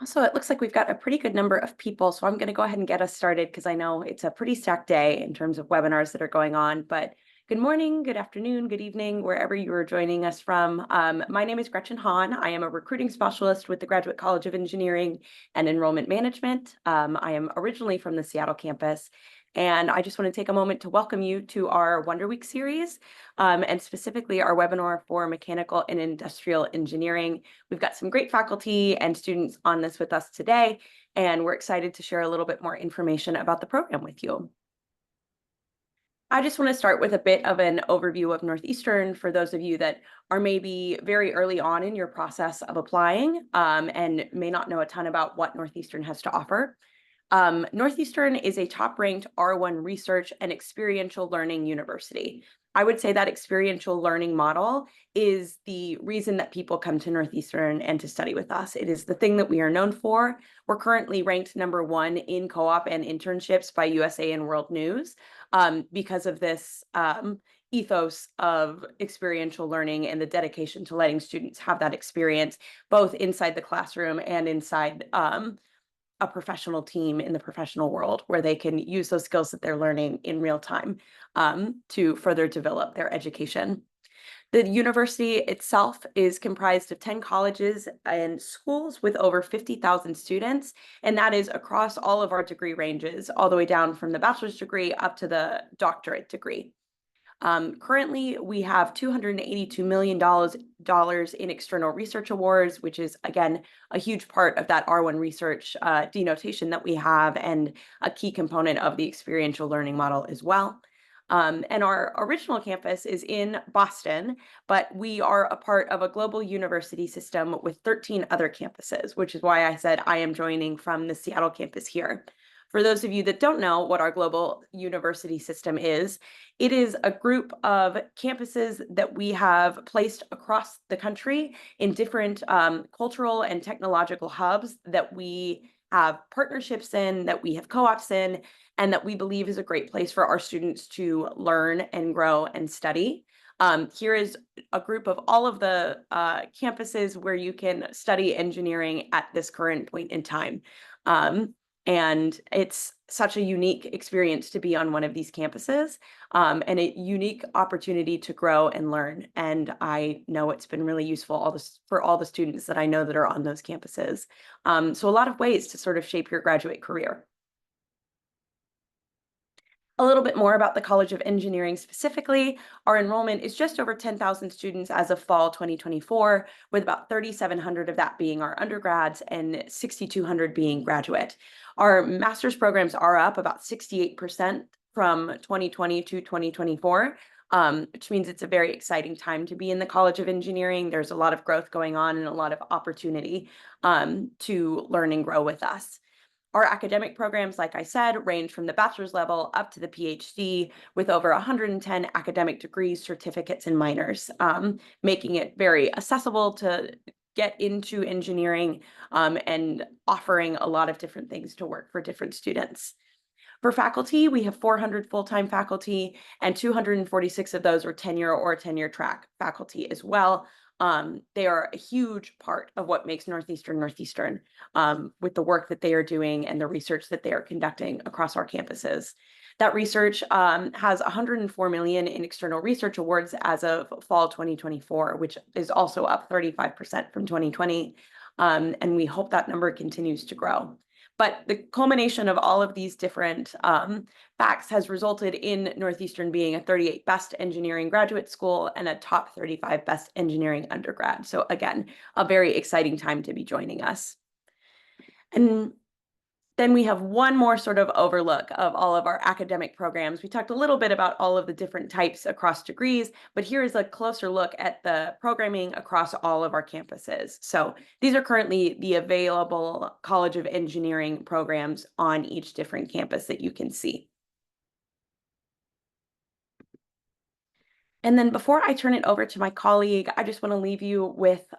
Also, it looks like we've got a pretty good number of people, so I'm going to go ahead and get us started because I know it's a pretty stacked day in terms of webinars that are going on. But good morning, good afternoon, good evening, wherever you are joining us from. My name is Gretchen Hahn. I am a recruiting specialist with the Graduate College of Engineering and Enrollment Management. I am originally from the Seattle campus, and I just want to take a moment to welcome you to our Wonder Week series, and specifically our webinar for Mechanical and Industrial Engineering. We've got some great faculty and students on this with us today, and we're excited to share a little bit more information about the program with you. I just want to start with a bit of an overview of Northeastern for those of you that are maybe very early on in your process of applying and may not know a ton about what Northeastern has to offer. Northeastern is a top-ranked R1 research and experiential learning university. I would say that experiential learning model is the reason that people come to Northeastern and to study with us. It is the thing that we are known for. We're currently ranked #1 in co-op and internships by USA and World News because of this ethos of experiential learning and the dedication to letting students have that experience both inside the classroom and inside a professional team in the professional world where they can use those skills that they're learning in real time to further develop their education. The university itself is comprised of 10 colleges and schools with over 50,000 students, and that is across all of our degree ranges, all the way down from the bachelor's degree up to the doctorate degree. Currently, we have $282 million in external research awards, which is, again, a huge part of that R1 research denotation that we have and a key component of the experiential learning model as well. And our original campus is in Boston, but we are a part of a global university system with 13 other campuses, which is why I said I am joining from the Seattle campus here. For those of you that don't know what our global university system is, it is a group of campuses that we have placed across the country in different cultural and technological hubs that we have partnerships in, that we have co-ops in, and that we believe is a great place for our students to learn and grow and study. Here is a group of all of the campuses where you can study engineering at this current point in time. And it's such a unique experience to be on one of these campuses and a unique opportunity to grow and learn. And I know it's been really useful for all the students that I know that are on those campuses. So a lot of ways to sort of shape your graduate career. A little bit more about the College of Engineering specifically. Our enrollment is just over 10,000 students as of fall 2024, with about 3,700 of that being our undergrads and 6,200 being graduate. Our master's programs are up about 68% from 2020 to 2024, which means it's a very exciting time to be in the College of Engineering. There's a lot of growth going on and a lot of opportunity to learn and grow with us. Our academic programs, like I said, range from the bachelor's level up to the PhD with over 110 academic degrees, certificates, and minors, making it very accessible to get into engineering and offering a lot of different things to work for different students. For faculty, we have 400 full-time faculty, and 246 of those are tenure or tenure track faculty as well. They are a huge part of what makes Northeastern Northeastern with the work that they are doing and the research that they are conducting across our campuses. That research has 104 million in external research awards as of fall 2024, which is also up 35% from 2020. And we hope that number continues to grow. But the culmination of all of these different facts has resulted in Northeastern being a 38 best engineering graduate school and a top 35 best engineering undergrad. So again, a very exciting time to be joining us. And then we have one more sort of overlook of all of our academic programs. We talked a little bit about all of the different types across degrees, but here is a closer look at the programming across all of our campuses. So these are currently the available College of Engineering programs on each different campus that you can see. And then before I turn it over to my colleague, I just want to leave you with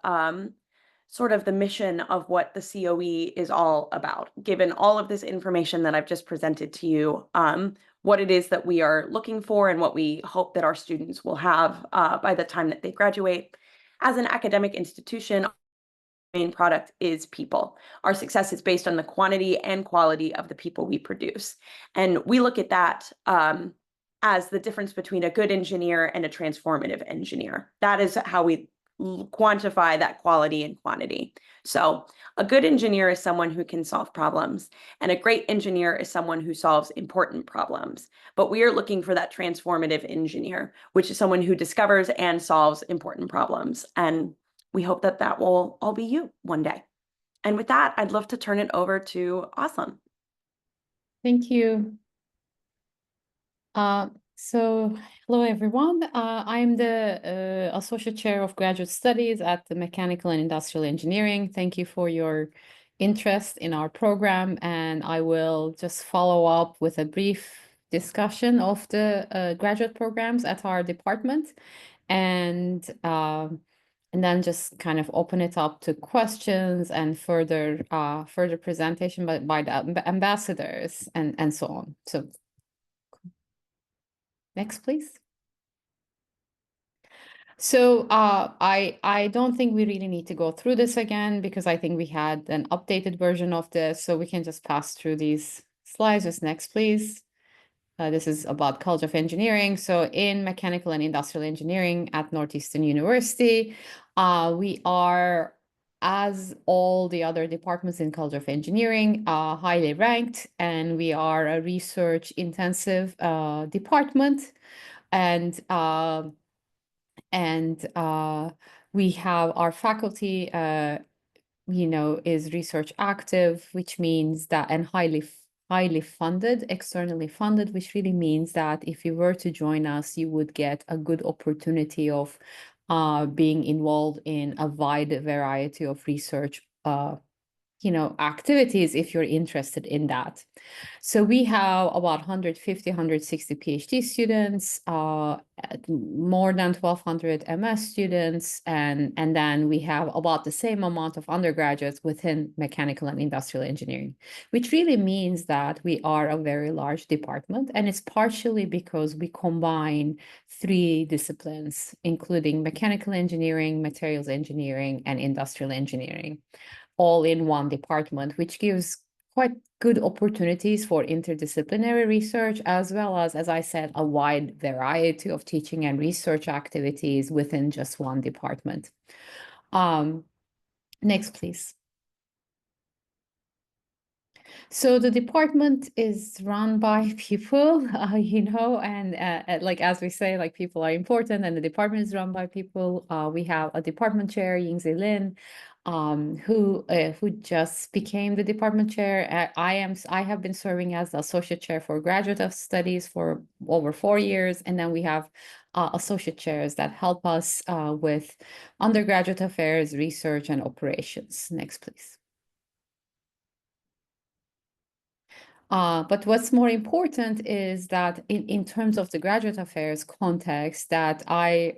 sort of the mission of what the COE is all about, given all of this information that I've just presented to you, what it is that we are looking for and what we hope that our students will have by the time that they graduate. As an academic institution, main product is people. Our success is based on the quantity and quality of the people we produce. And we look at that as the difference between a good engineer and a transformative engineer. That is how we quantify that quality and quantity. So a good engineer is someone who can solve problems, and a great engineer is someone who solves important problems. But we are looking for that transformative engineer, which is someone who discovers and solves important problems. And we hope that that will all be you one day. And with that, I'd love to turn it over to Aslam. Thank you. So hello, everyone. I'm the Associate Chair of Graduate Studies at the Mechanical and Industrial Engineering. Thank you for your interest in our program, and I will just follow up with a brief discussion of the graduate programs at our department, and then just kind of open it up to questions and further presentation by the ambassadors and so on. So next, please. So I don't think we really need to go through this again because I think we had an updated version of this, so we can just pass through these slides. Just next, please. This is about College of Engineering. So in Mechanical and Industrial Engineering at Northeastern University, we are, as all the other departments in College of Engineering, highly ranked, and we are a research intensive department. And we have our faculty, is research active, which means that, and highly funded, externally funded, which really means that if you were to join us, you would get a good opportunity of being involved in a wide variety of research activities if you're interested in that. So we have about 150, 160 PhD students, more than 1,200 MS students, and then we have about the same amount of undergraduates within mechanical and industrial engineering, which really means that we are a very large department, and it's partially because we combine 3 disciplines, including mechanical engineering, materials engineering, and industrial engineering, all in one department, which gives quite good opportunities for interdisciplinary research, as well as I said, a wide variety of teaching and research activities within just one department. Next, please. So the department is run by people, and like as we say, like people are important, and the department is run by people. We have a department chair, Yingzi Lin, who just became the department chair. I have been serving as the associate chair for graduate of studies for over 4 years, and then we have associate chairs that help us with undergraduate affairs, research, and operations. Next, please. But what's more important is that in terms of the graduate affairs context, that I'm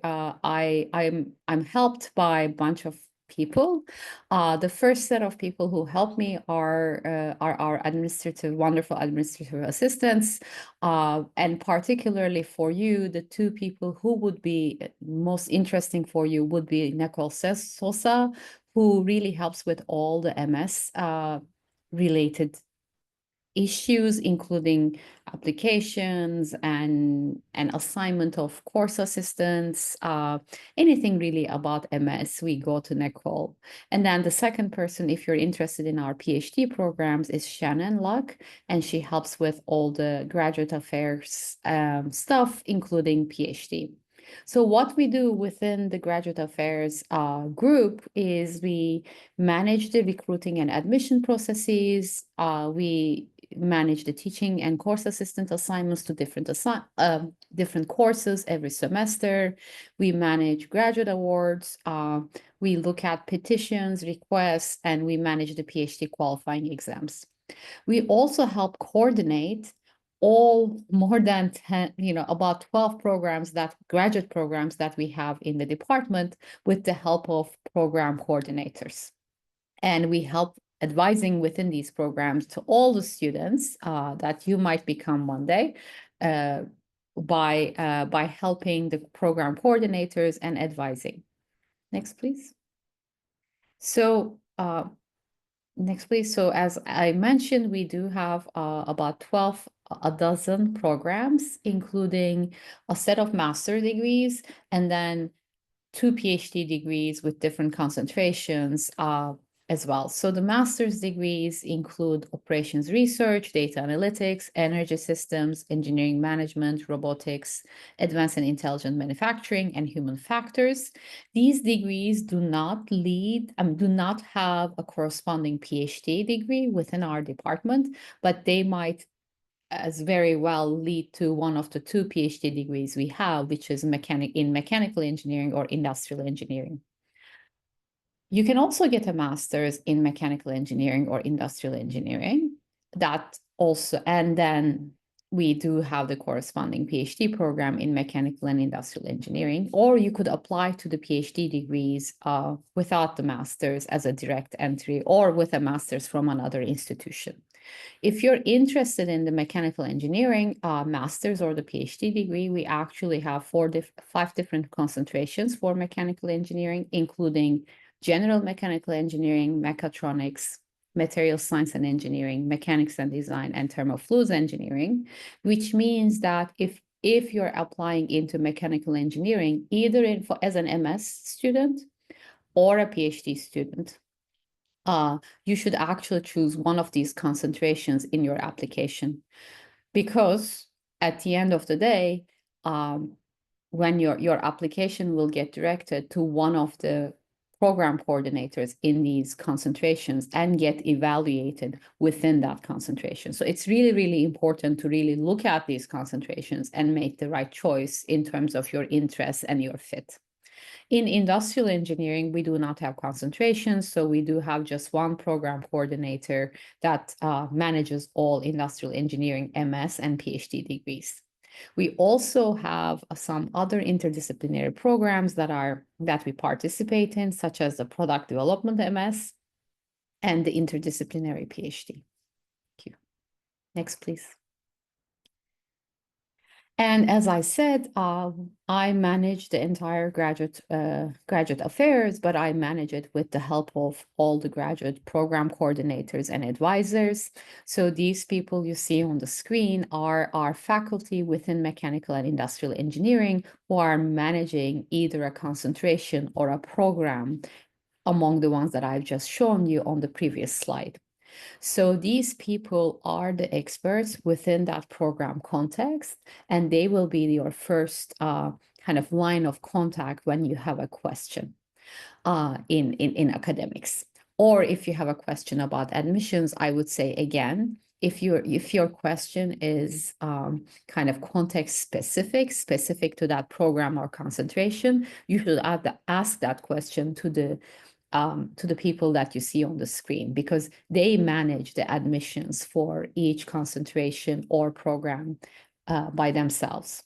helped by a bunch of people. The first set of people who help me are our wonderful administrative assistants, and particularly for you, the 2 people who would be most interesting for you would be Nicole Sosa, who really helps with all the MS related issues, including applications and assignment of course assistants, anything really about MS, we go to Nicole. And then the second person, if you're interested in our PhD programs, is Shannon Luck, and she helps with all the graduate affairs stuff, including PhD. So what we do within the graduate affairs group is we manage the recruiting and admission processes. We manage the teaching and course assistant assignments to different courses every semester. We manage graduate awards. We look at petitions, requests, and we manage the PhD qualifying exams. We also help coordinate all more than 10, about 12 graduate programs that we have in the department with the help of program coordinators. And we help advising within these programs to all the students that you might become one day by helping the program coordinators and advising. Next, please. So Next, please. So as I mentioned, we do have about a dozen programs, including a set of master degrees and then 2 PhD degrees with different concentrations as well. So the master's degrees include operations research, data analytics, energy systems, engineering management, robotics, advanced and intelligent manufacturing, and human factors. These degrees do not have a corresponding PhD degree within our department, but they might as very well lead to one of the 2 PhD degrees we have, which is in mechanical engineering or industrial engineering. You can also get a master's in mechanical engineering or industrial engineering. And then we do have the corresponding PhD program in mechanical and industrial engineering, or you could apply to the PhD degrees without the master's as a direct entry or with a master's from another institution. If you're interested in the mechanical engineering master's or the PhD degree, we actually have 5 different concentrations for mechanical engineering, including general mechanical engineering, mechatronics, material science and engineering, mechanics and design, and thermofluids engineering, which means that if you're applying into mechanical engineering, either as an MS student or a PhD student, you should actually choose one of these concentrations in your application, because at the end of the day, when your application will get directed to one of the program coordinators in these concentrations and get evaluated within that concentration. So it's really, really important to really look at these concentrations and make the right choice in terms of your interests and your fit. In industrial engineering, we do not have concentrations, so we do have just one program coordinator that manages all industrial engineering MS and PhD degrees. We also have some other interdisciplinary programs that we participate in, such as the product development MS and the interdisciplinary PhD. Thank you. Next, please. And as I said, I manage the entire graduate affairs, but I manage it with the help of all the graduate program coordinators and advisors. So these people you see on the screen are our faculty within mechanical and industrial engineering who are managing either a concentration or a program among the ones that I've just shown you on the previous slide. So these people are the experts within that program context, and they will be your first kind of line of contact when you have a question in academics. Or if you have a question about admissions, I would say again, if your question is kind of context specific to that program or concentration, you should ask that question to the people that you see on the screen, because they manage the admissions for each concentration or program by themselves.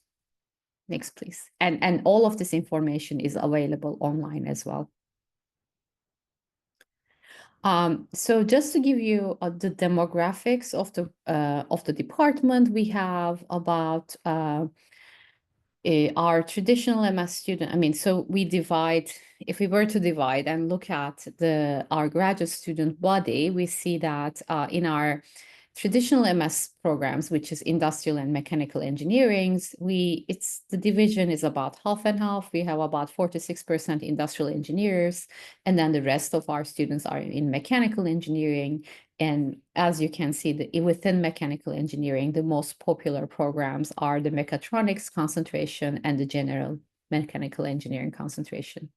Next, please. And all of this information is available online as well. So just to give you the demographics of the department, we have about our traditional MS student, so we divide, if we were to divide and look at our graduate student body, we see that in our traditional MS programs, which is industrial and mechanical engineering, the division is about half and half. We have about 46% industrial engineers, and then the rest of our students are in mechanical engineering. And as you can see, within mechanical engineering, the most popular programs are the mechatronics concentration and the general mechanical engineering concentration.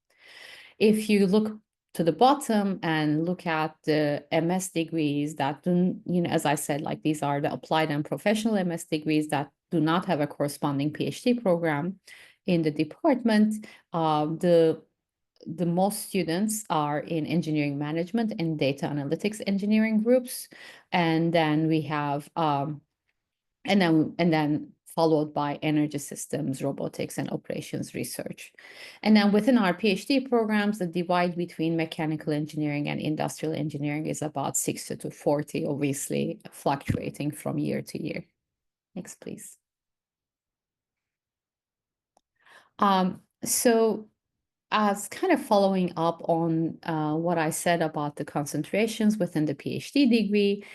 If you look to the bottom and look at the MS degrees that do, as I said, like these are the applied and professional MS degrees that do not have a corresponding PhD program in the department, the most students are in engineering management and data analytics engineering groups, and then we have and then followed by energy systems, robotics, and operations research. And then within our PhD programs, the divide between mechanical engineering and industrial engineering is about 60 to 40, obviously fluctuating from year to year. Next, please. So as kind of following up on what I said about the concentrations within the PhD degree,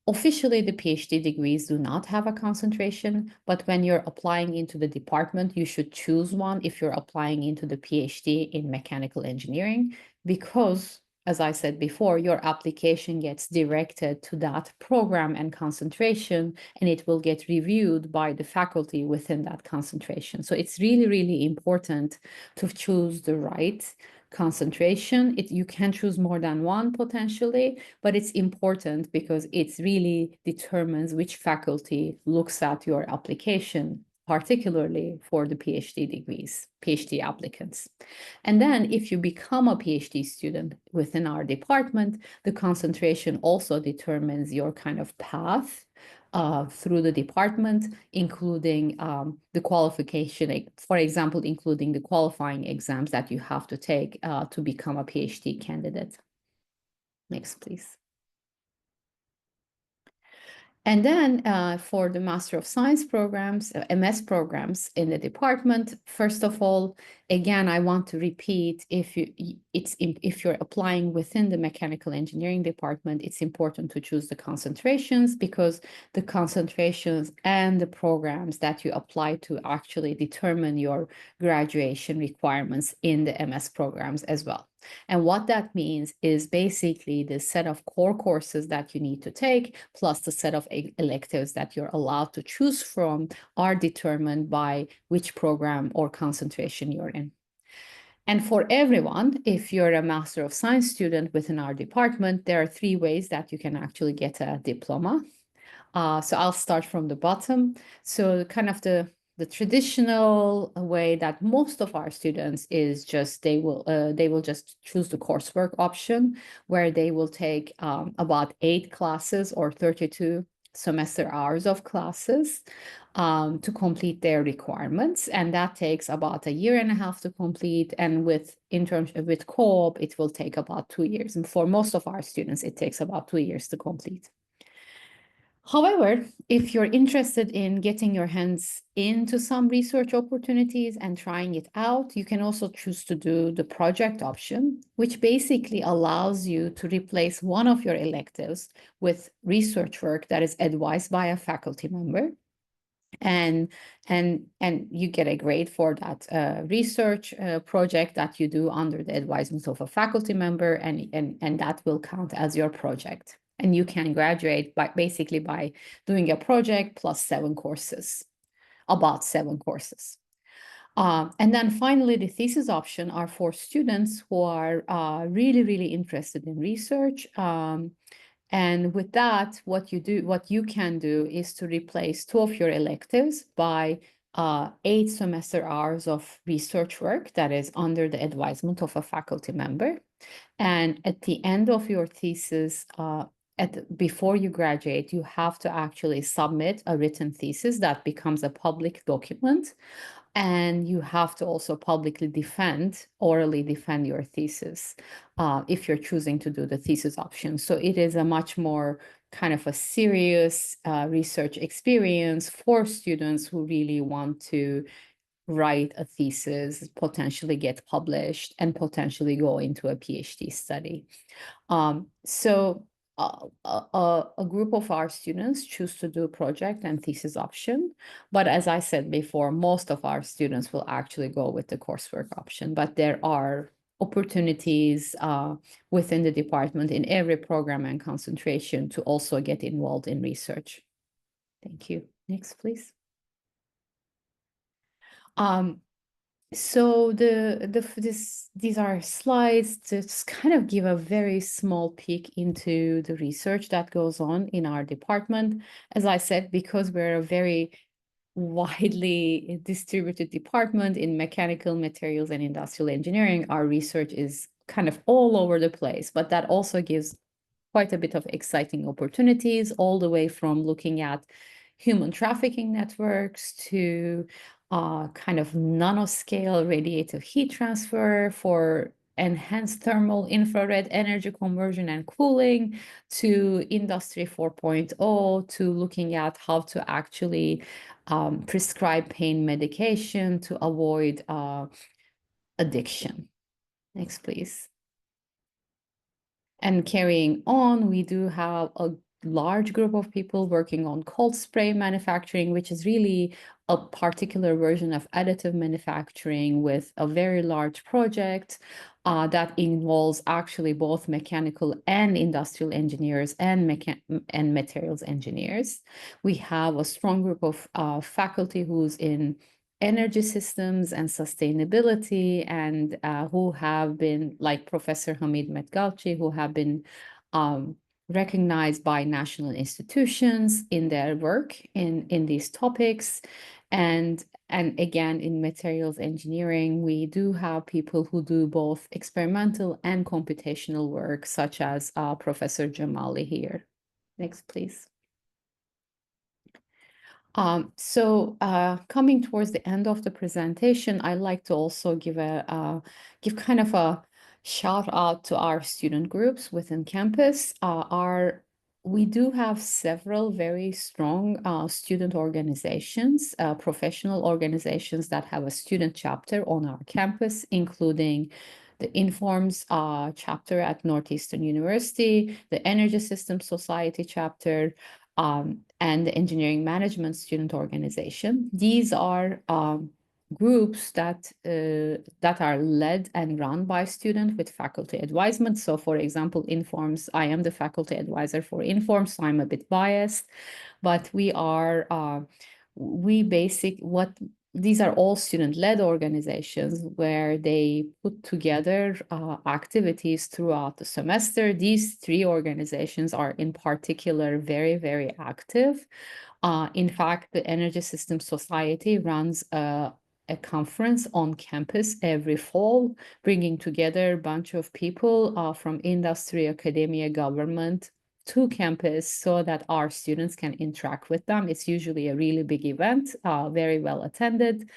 officially the PhD degrees do not have a concentration, but when you're applying into the department, you should choose one if you're applying into the PhD in mechanical engineering, because as I said before, your application gets directed to that program and concentration, and it will get reviewed by the faculty within that concentration. So it's really, really important to choose the right concentration. You can choose more than one potentially, but it's important because it really determines which faculty looks at your application, particularly for the PhD degrees, PhD applicants. And then if you become a PhD student within our department, the concentration also determines your kind of path through the department, including the qualification, for example, including the qualifying exams that you have to take to become a PhD candidate. Next, please. And then for the Master of Science programs, MS programs in the department, first of all, again, I want to repeat, if you're applying within the mechanical engineering department, it's important to choose the concentrations, because the concentrations and the programs that you apply to actually determine your graduation requirements in the MS programs as well. And what that means is basically the set of core courses that you need to take, plus the set of electives that you're allowed to choose from, are determined by which program or concentration you're in. And for everyone, if you're a Master of Science student within our department, there are 3 ways that you can actually get a diploma. So I'll start from the bottom. So kind of the traditional way that most of our students is just they will just choose the coursework option, where they will take about 8 classes or 32 semester hours of classes to complete their requirements, and that takes about 1.5 years to complete. And with co-op, it will take about 2 years. And for most of our students, it takes about 2 years to complete. However, if you're interested in getting your hands into some research opportunities and trying it out, you can also choose to do the project option, which basically allows you to replace one of your electives with research work that is advised by a faculty member. And you get a grade for that research project that you do under the advisement of a faculty member, and that will count as your project. And you can graduate basically by doing a project plus 7 courses, about 7 courses. And then finally, the thesis option are for students who are really, really interested in research. And with that, what you can do is to replace 2 of your electives by 8 semester hours of research work that is under the advisement of a faculty member. And at the end of your thesis, before you graduate, you have to actually submit a written thesis that becomes a public document. And you have to also publicly orally defend your thesis if you're choosing to do the thesis option. So it is a much more kind of a serious research experience for students who really want to write a thesis, potentially get published, and potentially go into a PhD study. So a group of our students choose to do project and thesis option. But as I said before, most of our students will actually go with the coursework option. But there are opportunities within the department in every program and concentration to also get involved in research. Thank you. Next, please. So these are slides to just kind of give a very small peek into the research that goes on in our department. As I said, because we're a very widely distributed department in mechanical materials and industrial engineering, our research is kind of all over the place, but that also gives quite a bit of exciting opportunities, all the way from looking at human trafficking networks to kind of nanoscale radiative heat transfer for enhanced thermal infrared energy conversion and cooling, to Industry 4.0, to looking at how to actually prescribe pain medication to avoid addiction. Next, please. And carrying on, we do have a large group of people working on cold spray manufacturing, which is really a particular version of additive manufacturing with a very large project that involves actually both mechanical and industrial engineers and materials engineers. We have a strong group of faculty who's in energy systems and sustainability, and who have been, like Professor Hamid Metgalchi, who have been recognized by national institutions in their work in these topics. And again, in materials engineering, we do have people who do both experimental and computational work, such as Professor Jamali here. Next, please. Coming towards the end of the presentation, I'd like to also give kind of a shout out to our student groups within campus. We do have several very strong student organizations, professional organizations that have a student chapter on our campus, including the Informs chapter at Northeastern University, the Energy Systems Society chapter, and the Engineering Management Student Organization. These are groups that are led and run by students with faculty advisement. So for example, Informs, I am the faculty advisor for Informs, so I'm a bit biased, but we are, these are all student-led organizations where they put together activities throughout the semester. These three organizations are in particular very, very active. In fact, the Energy Systems Society runs a conference on campus every fall, bringing together a bunch of people from industry, academia, government to campus so that our students can interact with them. It's usually a really big event, very well attended.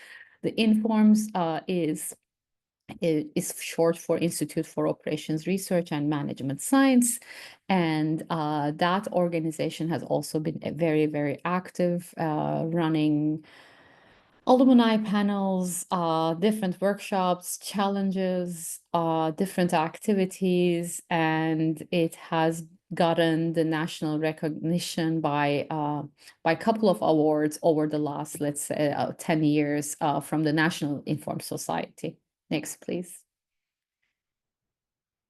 The Informs is short for Institute for Operations Research and Management Science. And that organization has also been very, very active, running alumni panels, different workshops, challenges, different activities, and it has gotten the national recognition by a couple of awards over the last, let's say, 10 years from the National Informed Society. Next, please.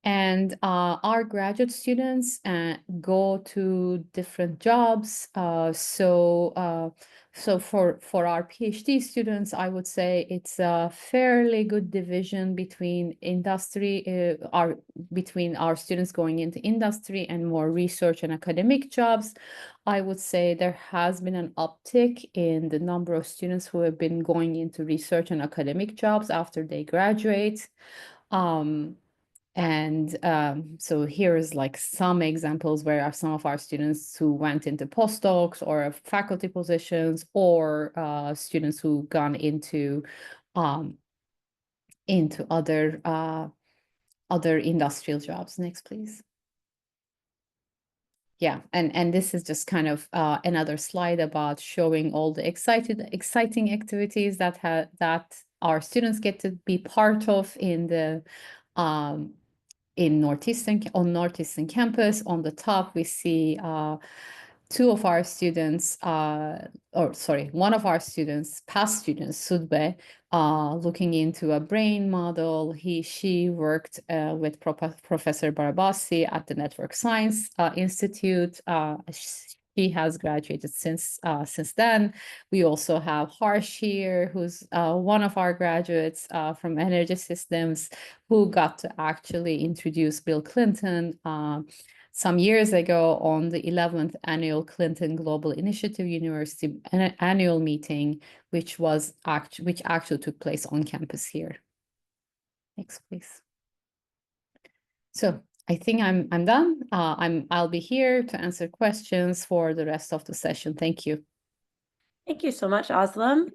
And our graduate students go to different jobs. So for our PhD students, I would say it's a fairly good division between industry, between our students going into industry and more research and academic jobs. I would say there has been an uptick in the number of students who have been going into research and academic jobs after they graduate. So here's like some examples where some of our students who went into postdocs or faculty positions, or students who gone into other industrial jobs. Next, please. Yeah, and this is just kind of another slide about showing all the exciting activities that our students get to be part of in the on Northeastern campus. On the top, we see two of our students, one of our students, past students, Sudbe, looking into a brain model. She worked with Professor Barabasi at the Network Science Institute. She has graduated since then. We also have Harsh here, who's one of our graduates from Energy Systems, who got to actually introduce Bill Clinton some years ago on the 11th annual Clinton Global Initiative University annual meeting, which actually took place on campus here. Next, please. So I think I'm done. I'll be here to answer questions for the rest of the session. Thank you. Thank you so much, Aslam.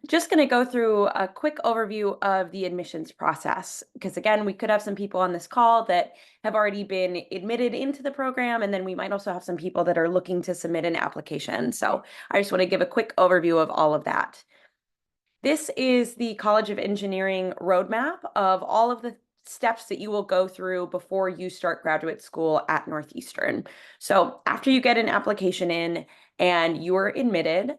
Just going to go through a quick overview of the admissions process, because again, we could have some people on this call that have already been admitted into the program, and then we might also have some people that are looking to submit an application. So I just want to give a quick overview of all of that. This is the College of Engineering roadmap of all of the steps that you will go through before you start graduate school at Northeastern. So after you get an application in and you're admitted,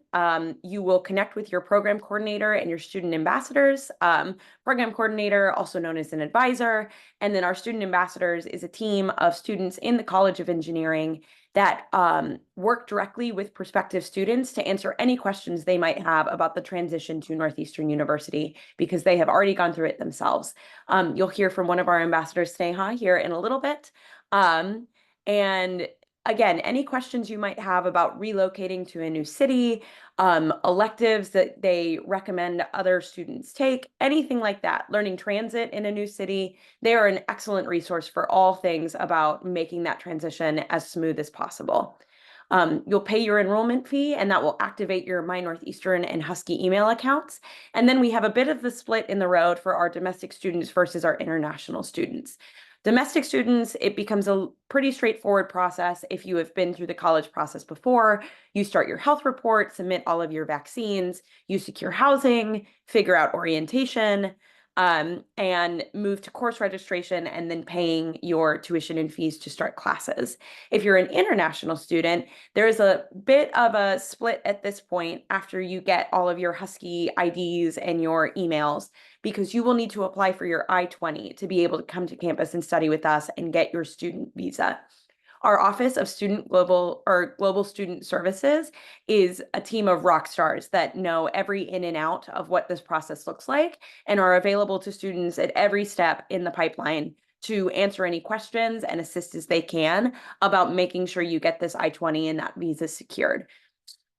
you will connect with your program coordinator and your student ambassadors. Program coordinator, also known as an advisor, and then our student ambassadors is a team of students in the College of Engineering that work directly with prospective students to answer any questions they might have about the transition to Northeastern University, because they have already gone through it themselves. You'll hear from one of our ambassadors, Sneha, here in a little bit. And again, any questions you might have about relocating to a new city, electives that they recommend other students take, anything like that, learning transit in a new city, they are an excellent resource for all things about making that transition as smooth as possible. You'll pay your enrollment fee, and that will activate your My Northeastern and Husky email accounts. And then we have a bit of the split in the road for our domestic students versus our international students. Domestic students, it becomes a pretty straightforward process if you have been through the college process before. You start your health report, submit all of your vaccines, you secure housing, figure out orientation, and move to course registration and then paying your tuition and fees to start classes. If you're an international student, there's a bit of a split at this point after you get all of your Husky IDs and your emails, because you will need to apply for your I-20 to be able to come to campus and study with us and get your student visa. Our Office of Global Student Services is a team of rock stars that know every in and out of what this process looks like and are available to students at every step in the pipeline to answer any questions and assist as they can about making sure you get this I-20 and that visa secured.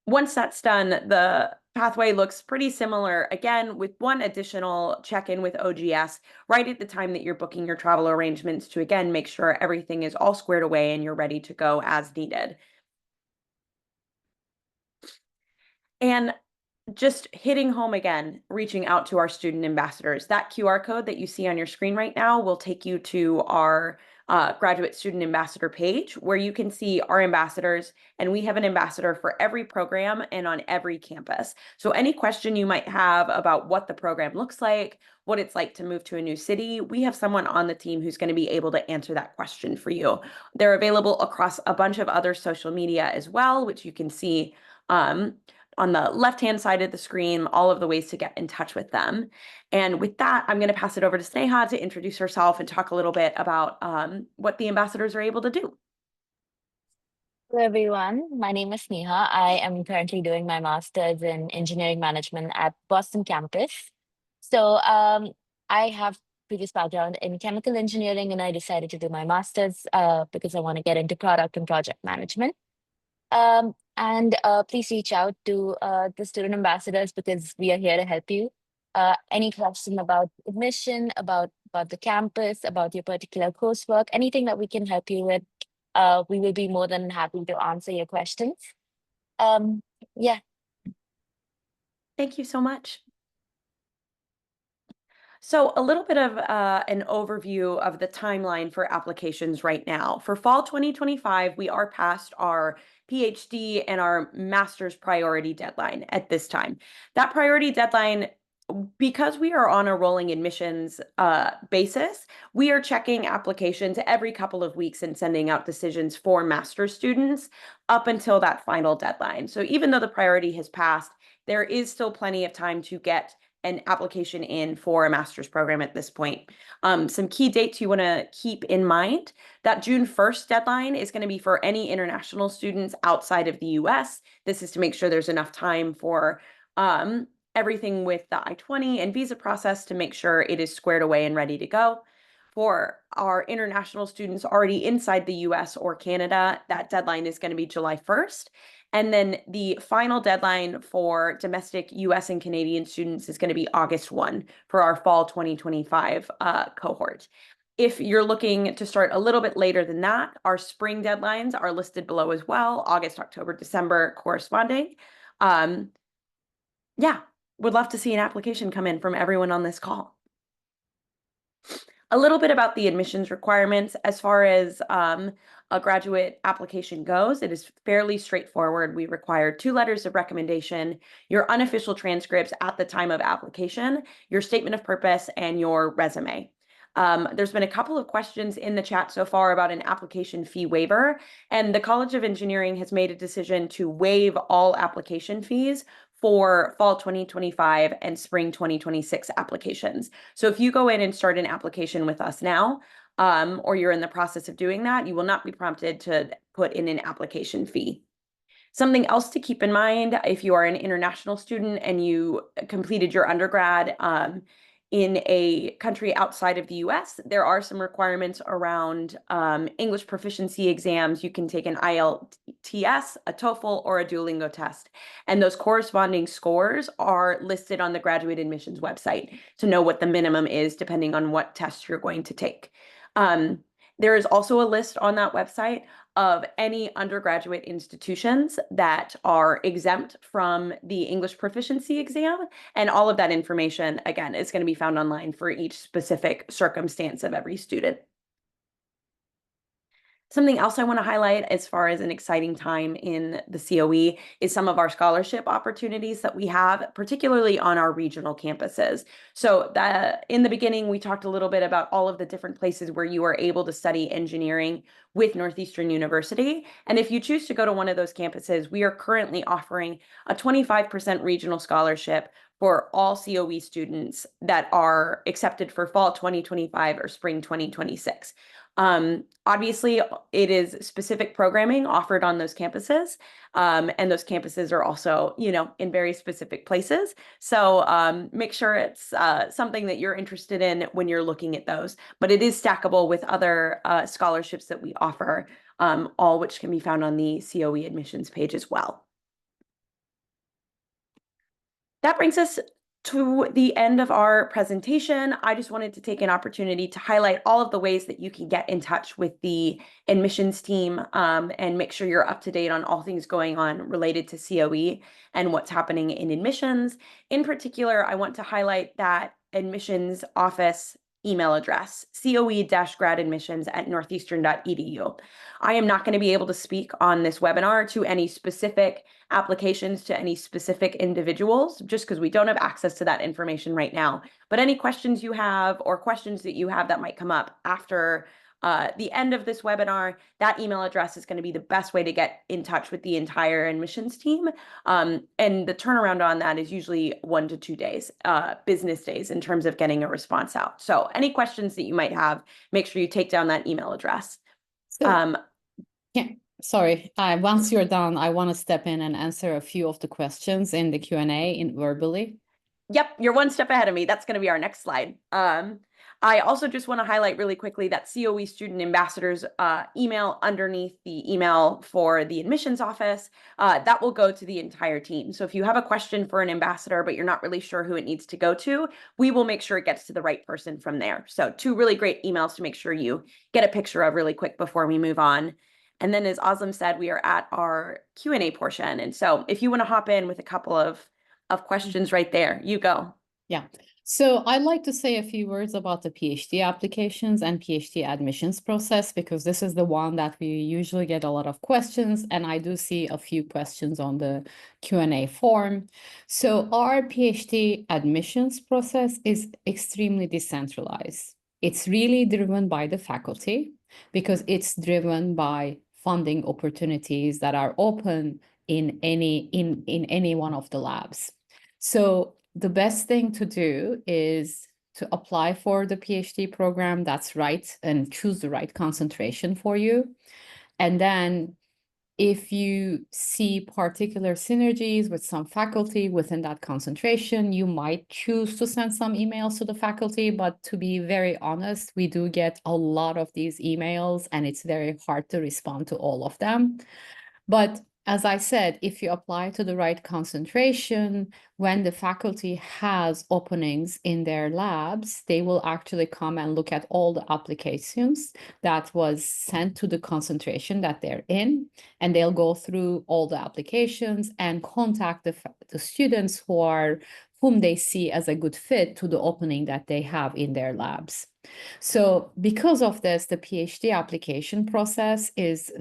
Once that's done, the pathway looks pretty similar, again, with one additional check-in with OGS right at the time that you're booking your travel arrangements to, again, make sure everything is all squared away and you're ready to go as needed. And just hitting home again, reaching out to our student ambassadors. That QR code that you see on your screen right now will take you to our graduate student ambassador page, where you can see our ambassadors, and we have an ambassador for every program and on every campus. So any question you might have about what the program looks like, what it's like to move to a new city, we have someone on the team who's going to be able to answer that question for you. They're available across a bunch of other social media as well, which you can see on the left-hand side of the screen, all of the ways to get in touch with them. And with that, I'm going to pass it over to Sneha to introduce herself and talk a little bit about what the ambassadors are able to do. Hello, everyone. My name is Sneha. I am currently doing my master's in engineering management at Boston campus. So I have previous background in chemical engineering, and I decided to do my master's because I want to get into product and project management. And please reach out to the student ambassadors, because we are here to help you. Any question about admission, about the campus, about your particular coursework, anything that we can help you with, we will be more than happy to answer your questions. Yeah. Thank you so much. So a little bit of an overview of the timeline for applications right now. For fall 2025, we are past our PhD and our master's priority deadline at this time. That priority deadline, because we are on a rolling admissions basis, we are checking applications every couple of weeks and sending out decisions for master's students up until that final deadline. So even though the priority has passed, there is still plenty of time to get an application in for a master's program at this point. Some key dates you want to keep in mind: that June 1st deadline is going to be for any international students outside of the US. This is to make sure there's enough time for everything with the I-20 and visa process to make sure it is squared away and ready to go. For our international students already inside the US or Canada, that deadline is going to be July 1st. And then the final deadline for domestic US and Canadian students is going to be August 1 for our fall 2025 cohort. If you're looking to start a little bit later than that, our spring deadlines are listed below as well: August, October, December corresponding. Yeah, would love to see an application come in from everyone on this call. A little bit about the admissions requirements. As far as a graduate application goes, it is fairly straightforward. We require 2 letters of recommendation, your unofficial transcripts at the time of application, your statement of purpose, and your resume. There's been a couple of questions in the chat so far about an application fee waiver, and the College of Engineering has made a decision to waive all application fees for fall 2025 and spring 2026 applications. So if you go in and start an application with us now, or you're in the process of doing that, you will not be prompted to put in an application fee. Something else to keep in mind, if you are an international student and you completed your undergrad in a country outside of the US, there are some requirements around English proficiency exams. You can take an IELTS, a TOEFL, or a Duolingo test. And those corresponding scores are listed on the graduate admissions website to know what the minimum is depending on what test you're going to take. There is also a list on that website of any undergraduate institutions that are exempt from the English proficiency exam. And all of that information, again, is going to be found online for each specific circumstance of every student. Something else I want to highlight as far as an exciting time in the COE is some of our scholarship opportunities that we have, particularly on our regional campuses. So in the beginning, we talked a little bit about all of the different places where you are able to study engineering with Northeastern University. And if you choose to go to one of those campuses, we are currently offering a 25% regional scholarship for all COE students that are accepted for fall 2025 or spring 2026. Obviously, it is specific programming offered on those campuses, and those campuses are also, in very specific places. So make sure it's something that you're interested in when you're looking at those. But it is stackable with other scholarships that we offer, all which can be found on the COE admissions page as well. That brings us to the end of our presentation. I just wanted to take an opportunity to highlight all of the ways that you can get in touch with the admissions team and make sure you're up to date on all things going on related to COE and what's happening in admissions. In particular, I want to highlight that admissions office email address, coe-gradadmissions@northeastern.edu. I am not going to be able to speak on this webinar to any specific applications to any specific individuals, just because we don't have access to that information right now. But any questions you have or questions that you have that might come up after the end of this webinar, that email address is going to be the best way to get in touch with the entire admissions team. And the turnaround on that is usually 1 to 2 days, business days, in terms of getting a response out. So any questions that you might have, make sure you take down that email address. Sorry, once you're done, I want to step in and answer a few of the questions in the Q&A verbally. Yep, you're one step ahead of me. That's going to be our next slide. I also just want to highlight really quickly that COE student ambassadors email underneath the email for the admissions office. That will go to the entire team. So if you have a question for an ambassador, but you're not really sure who it needs to go to, we will make sure it gets to the right person from there. So 2 really great emails to make sure you get a picture of really quick before we move on. And then, as Azam said, we are at our Q&A portion. And so if you want to hop in with a couple of questions right there, you go. Yeah. So I'd like to say a few words about the PhD applications and PhD admissions process, because this is the one that we usually get a lot of questions, and I do see a few questions on the Q&A form. So our PhD admissions process is extremely decentralized. It's really driven by the faculty because it's driven by funding opportunities that are open in any one of the labs. So the best thing to do is to apply for the PhD program that's right and choose the right concentration for you. And then if you see particular synergies with some faculty within that concentration, you might choose to send some emails to the faculty. But to be very honest, we do get a lot of these emails and it's very hard to respond to all of them. But as I said, if you apply to the right concentration, when the faculty has openings in their labs, they will actually come and look at all the applications that was sent to the concentration that they're in, and they'll go through all the applications and contact the students whom they see as a good fit to the opening that they have in their labs. So because of this, the PhD application process is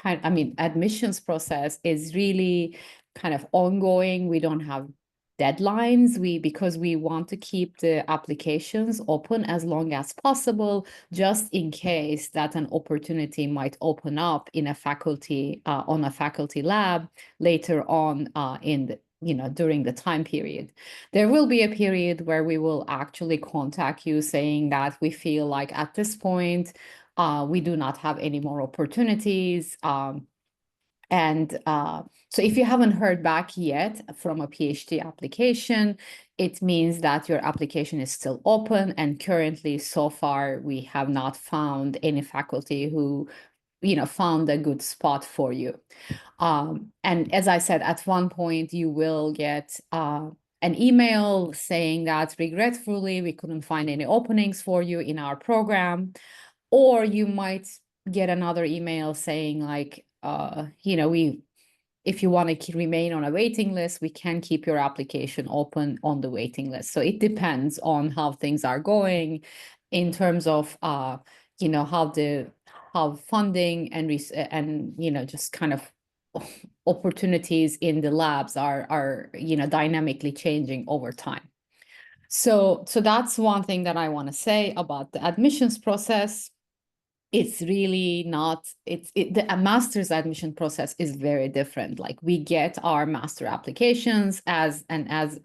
admissions process is really kind of ongoing. We don't have deadlines. Because we want to keep the applications open as long as possible, just in case that an opportunity might open up in a faculty on a faculty lab later on in the during the time period. There will be a period where we will actually contact you saying that we feel like at this point we do not have any more opportunities. So if you haven't heard back yet from a PhD application, it means that your application is still open, and currently, so far, we have not found any faculty who found a good spot for you. And as I said, at one point you will get an email saying that regretfully we couldn't find any openings for you in our program, or you might get another email saying like, if you want to remain on a waiting list, we can keep your application open on the waiting list. So it depends on how things are going in terms of how funding and just kind of opportunities in the labs are dynamically changing over time. So that's one thing that I want to say about the admissions process. It's really not, the master's admission process is very different. Like, we get our master applications as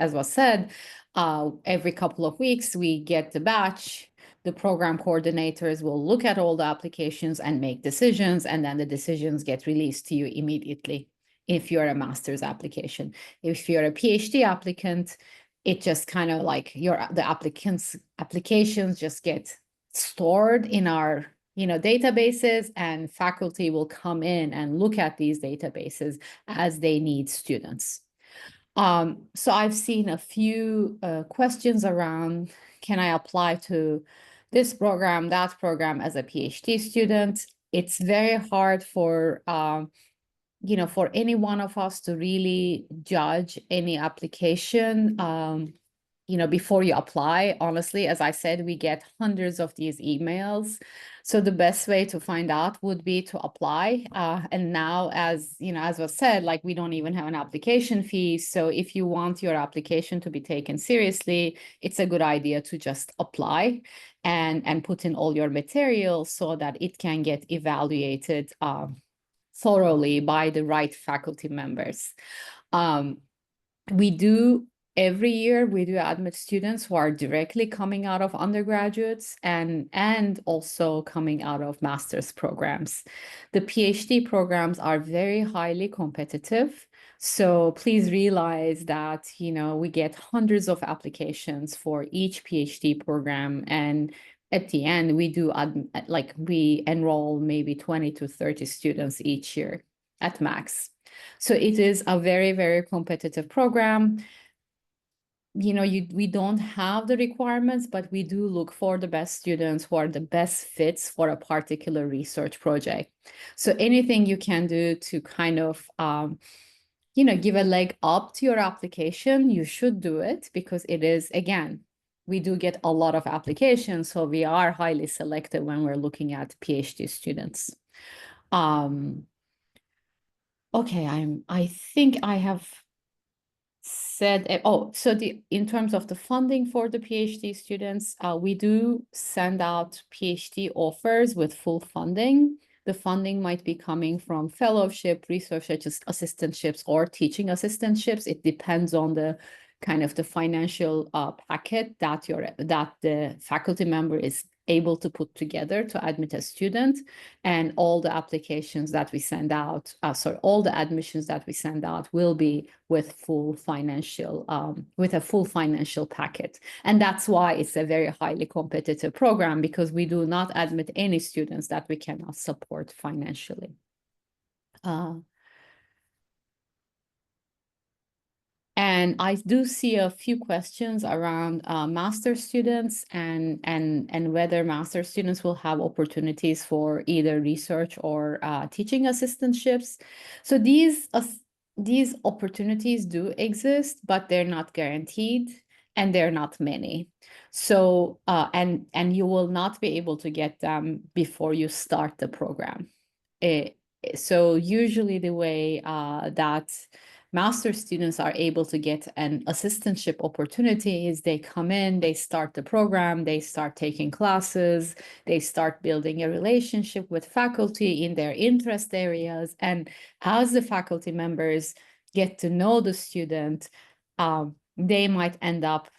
was said, every couple of weeks we get the batch. The program coordinators will look at all the applications and make decisions, and then the decisions get released to you immediately if you're a master's application. If you're a PhD applicant, it just kind of like the applications just get stored in our databases, and faculty will come in and look at these databases as they need students. So I've seen a few questions around, can I apply to this program, that program as a PhD student? It's very hard for for any one of us to really judge any application before you apply. Honestly, as I said, we get hundreds of these emails. So the best way to find out would be to apply. And now, as was said, like, we don't even have an application fee. So if you want your application to be taken seriously, it's a good idea to just apply and put in all your materials so that it can get evaluated thoroughly by the right faculty members. Every year, we do admit students who are directly coming out of undergraduates and also coming out of master's programs. The PhD programs are very highly competitive. So please realize that, we get hundreds of applications for each PhD program. And at the end, we enroll maybe 20 to 30 students each year at max. So it is a very, very competitive program. We don't have the requirements, but we do look for the best students who are the best fits for a particular research project. So anything you can do to kind of, give a leg up to your application, you should do it, because it is, again, we do get a lot of applications, so we are highly selective when we're looking at PhD students. Okay, I think I have said, in terms of the funding for the PhD students, we do send out PhD offers with full funding. The funding might be coming from fellowship, research assistantships, or teaching assistantships. It depends on the kind of the financial packet that the faculty member is able to put together to admit a student, and all the applications that we send out, all the admissions that we send out will be with a full financial packet. And that's why it's a very highly competitive program, because we do not admit any students that we cannot support financially. And I do see a few questions around master students and whether master students will have opportunities for either research or teaching assistantships. So these opportunities do exist, but they're not guaranteed, and they're not many. So and you will not be able to get them before you start the program. So usually the way that master students are able to get an assistantship opportunity is they come in, they start the program, they start taking classes, they start building a relationship with faculty in their interest areas. And as the faculty members get to know the student, they might end up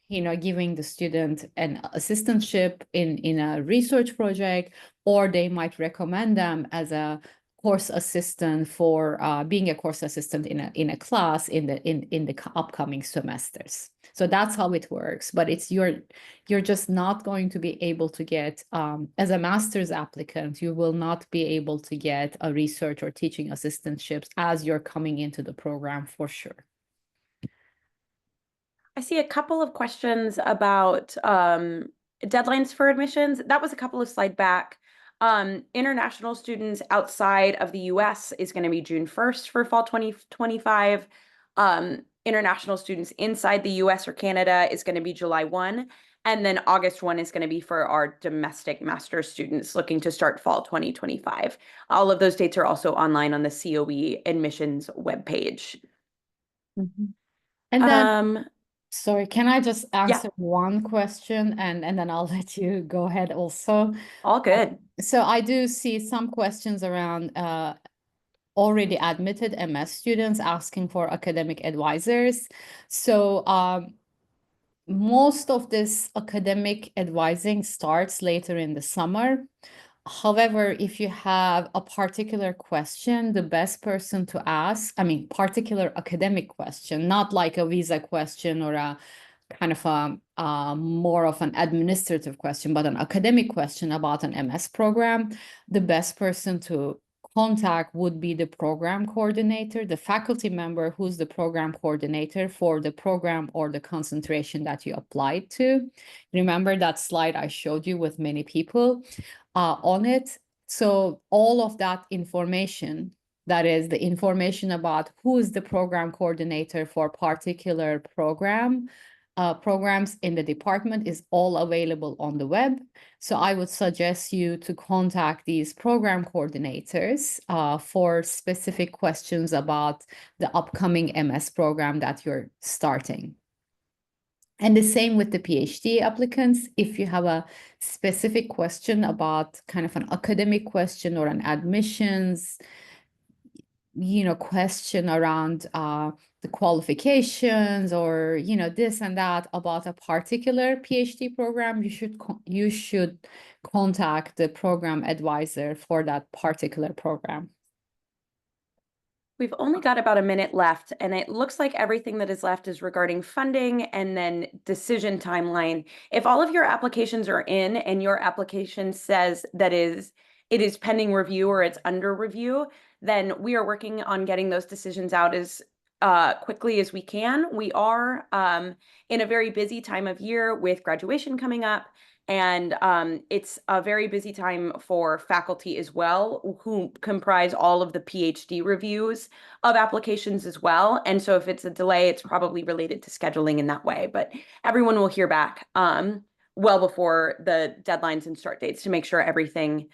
giving the student an assistantship in a research project, or they might recommend them as a course assistant for being a course assistant in a class in the upcoming semesters. So that's how it works. But it's you're just not going to be able to get as a master's applicant, you will not be able to get a research or teaching assistantships as you're coming into the program for sure. I see a couple of questions about deadlines for admissions. That was a couple of slides back. International students outside of the US is going to be June 1st for fall 2025. International students inside the US or Canada is going to be July 1. And then August 1 is going to be for our domestic master's students looking to start fall 2025. All of those dates are also online on the COE admissions webpage. Mm-hmm. And then sorry, can I just answer one question and then I'll let you go ahead also? All good. So I do see some questions around already admitted MS students asking for academic advisors. So most of this academic advising starts later in the summer. However, if you have a particular question, the best person to ask, particular academic question, not like a visa question or a kind of a more of an administrative question, but an academic question about an MS program, the best person to contact would be the program coordinator, the faculty member who's the program coordinator for the program or the concentration that you applied to. Remember that slide I showed you with many people on it? So all of that information, that is the information about who is the program coordinator for particular programs in the department, is all available on the web. So I would suggest you to contact these program coordinators for specific questions about the upcoming MS program that you're starting. And the same with the PhD applicants. If you have a specific question about kind of an academic question or an admissions, question around the qualifications or, this and that about a particular PhD program, you should contact the program advisor for that particular program. We've only got about a minute left, and it looks like everything that is left is regarding funding and then decision timeline. If all of your applications are in and your application says that it is pending review or it's under review, then we are working on getting those decisions out as quickly as we can. We are in a very busy time of year with graduation coming up. And it's a very busy time for faculty as well, who comprise all of the PhD reviews of applications as well. And so if it's a delay, it's probably related to scheduling in that way. But everyone will hear back well before the deadlines and start dates to make sure everything,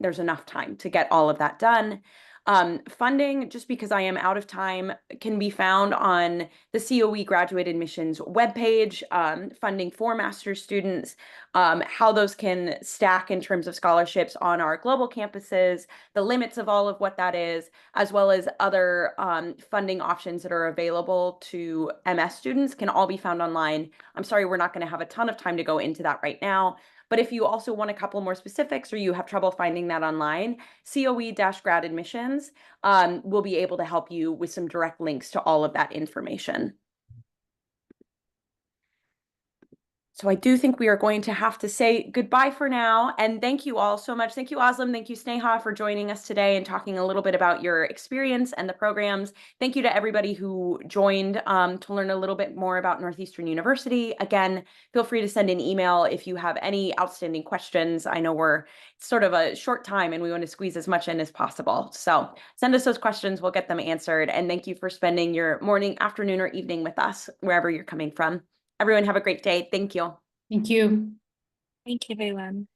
there's enough time to get all of that done. Funding, just because I am out of time, can be found on the COE graduate admissions webpage, funding for master's students, how those can stack in terms of scholarships on our global campuses, the limits of all of what that is, as well as other funding options that are available to MS students can all be found online. I'm sorry, we're not going to have a ton of time to go into that right now. But if you also want a couple more specifics or you have trouble finding that online, COE-grad admissions will be able to help you with some direct links to all of that information. So I do think we are going to have to say goodbye for now. And thank you all so much. Thank you, Özlem. Thank you, Sneha, for joining us today and talking a little bit about your experience and the programs. Thank you to everybody who joined to learn a little bit more about Northeastern University. Again, feel free to send an email if you have any outstanding questions. I know we're sort of a short time and we want to squeeze as much in as possible. So send us those questions. We'll get them answered. And thank you for spending your morning, afternoon, or evening with us, wherever you're coming from. Everyone have a great day. Thank you. Thank you. Thank you, everyone.